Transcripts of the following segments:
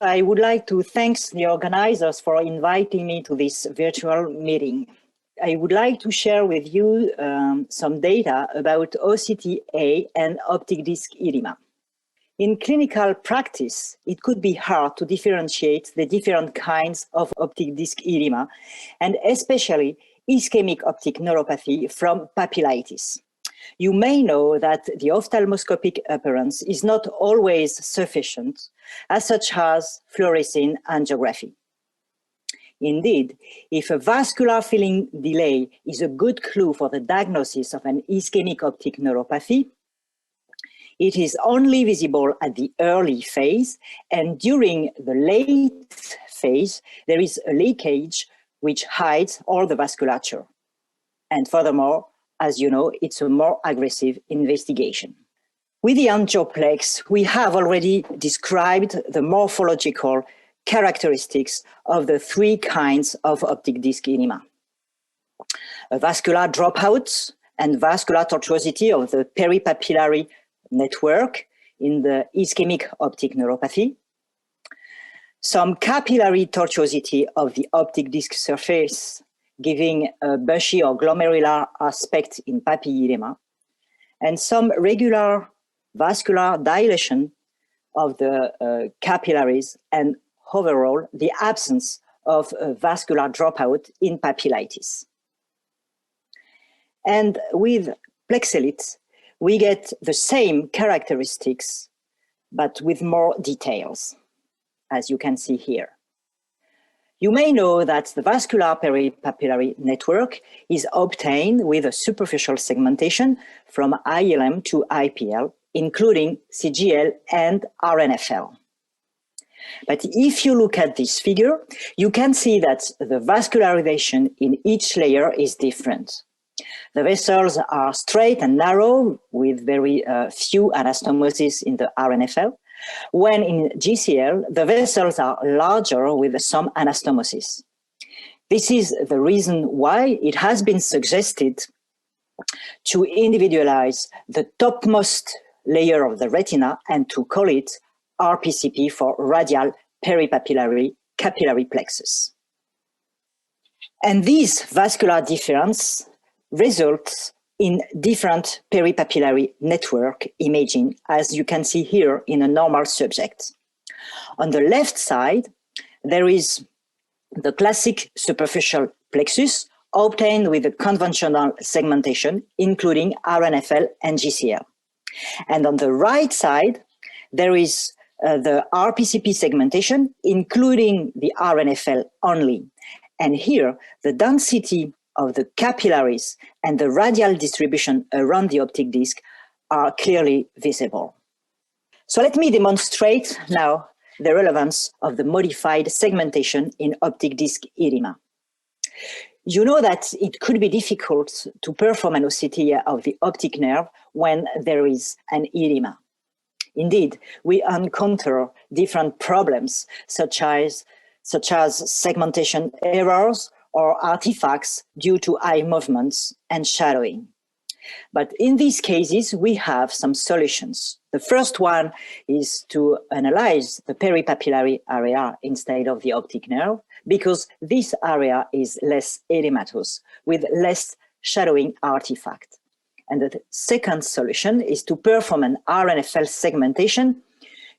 I would like to thank the organizers for inviting me to this virtual meeting. I would like to share with you some data about OCT-A and optic disc edema. In clinical practice, it could be hard to differentiate the different kinds of optic disc edema, and especially ischemic optic neuropathy from papillitis. You may know that the ophthalmoscopic appearance is not always sufficient, such as fluorescein angiography. Indeed, if a vascular filling delay is a good clue for the diagnosis of an ischemic optic neuropathy, it is only visible at the early phase, and during the late phase, there is a leakage which hides all the vasculature. And furthermore, as you know, it's a more aggressive investigation. With the angioplex, we have already described the morphological characteristics of the three kinds of optic disc edema. A vascular dropout and vascular tortuosity of the peripapillary network in the ischemic optic neuropathy, some capillary tortuosity of the optic disc surface giving a bushy or glomerular aspect in papilledema, and some regular vascular dilation of the capillaries, and overall the absence of a vascular dropout in papillitis. And with plexelite, we get the same characteristics, but with more details, as you can see here. You may know that the vascular peripapillary network is obtained with a superficial segmentation from ILM to IPL, including CGL and RNFL. But if you look at this figure, you can see that the vascularization in each layer is different. The vessels are straight and narrow with very few anastomoses in the RNFL, when in GCL, the vessels are larger with some anastomosis. This is the reason why it has been suggested to individualize the topmost layer of the retina and to call it RPCP for radial peripapillary capillary plexus. And this vascular difference results in different peripapillary network imaging, as you can see here in a normal subject. On the left side, there is the classic superficial plexus obtained with a conventional segmentation, including RNFL and GCL. And on the right side, there is the RPCP segmentation, including the RNFL only. And here, the density of the capillaries and the radial distribution around the optic disc are clearly visible. So let me demonstrate now the relevance of the modified segmentation in optic disc edema. You know that it could be difficult to perform an OCT of the optic nerve when there is an edema. Indeed, we encounter different problems such as segmentation errors or artifacts due to eye movements and shadowing. But in these cases, we have some solutions. The first one is to analyze the peripapillary area instead of the optic nerve, because this area is less edematous, with less shadowing artifact. And the second solution is to perform an RNFL segmentation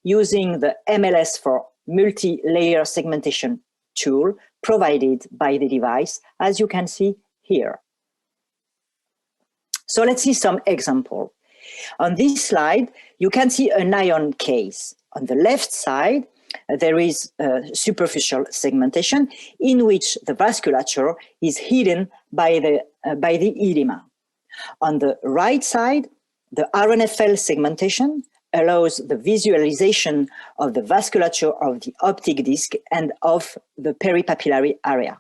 using the MLS for multi-layer segmentation tool provided by the device, as you can see here. So let's see some example. On this slide, you can see an ion case. On the left side, there is a superficial segmentation in which the vasculature is hidden by the edema. On the right side, the RNFL segmentation allows the visualization of the vasculature of the optic disc and of the peripapillary area.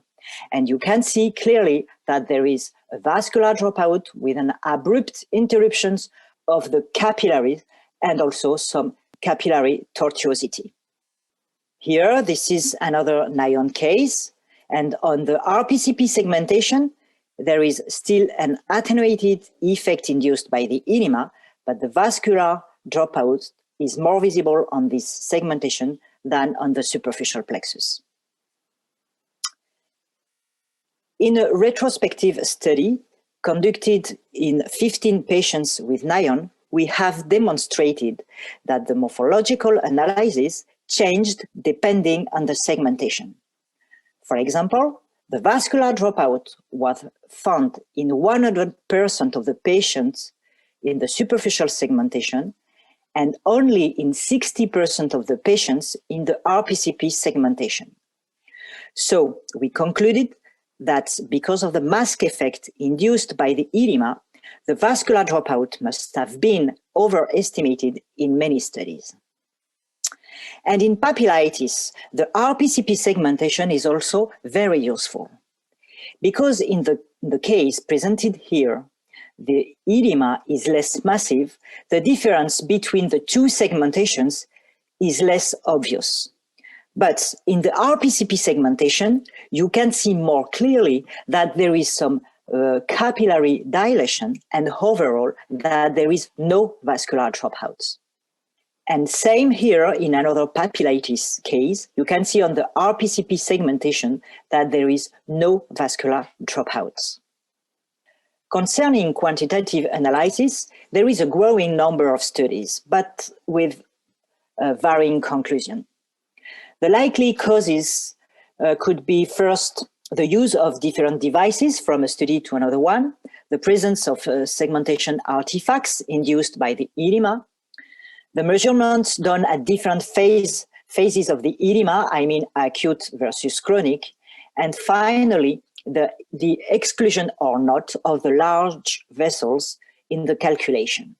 And you can see clearly that there is a vascular dropout with an abrupt interruptions of the capillaries and also some capillary tortuosity. Here, this is another ion case. And on the RPCP segmentation, there is still an attenuated effect induced by the edema, but the vascular dropout is more visible on this segmentation than on the superficial plexus. In a retrospective study conducted in 15 patients with NION, we have demonstrated that the morphological analysis changed depending on the segmentation. For example, the vascular dropout was found in 100% of the patients in the superficial segmentation and only in 60% of the patients in the RPCP segmentation. So we concluded that because of the mask effect induced by the edema, the vascular dropout must have been overestimated in many studies. And in papillitis, the RPCP segmentation is also very useful. Because in the case presented here, the edema is less massive, the difference between the two segmentations is less obvious. But in the RPCP segmentation, you can see more clearly that there is some capillary dilation and overall that there is no vascular dropouts. And same here in another papillitis case, you can see on the RPCP segmentation that there is no vascular dropouts. Concerning quantitative analysis, there is a growing number of studies, but with varying conclusion. The likely causes could be first, the use of different devices from a study to another one, the presence of segmentation artifacts induced by the edema, the measurements done at different phases of the edema, I mean acute versus chronic, and finally, the exclusion or not of the large vessels in the calculation.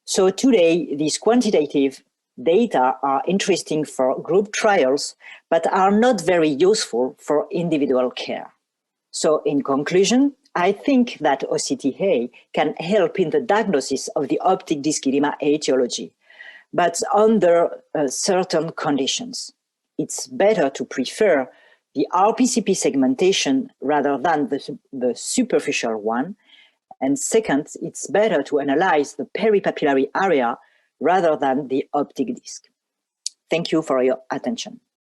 So today, these quantitative data are interesting for group trials, but are not very useful for individual care. So in conclusion, I think that OCTA can help in the diagnosis of the optic disc edema etiology, but under certain conditions. It's better to prefer the RPCP segmentation rather than the superficial one. And second, it's better to analyze the peripapillary area rather than the optic disc. Thank you for your attention.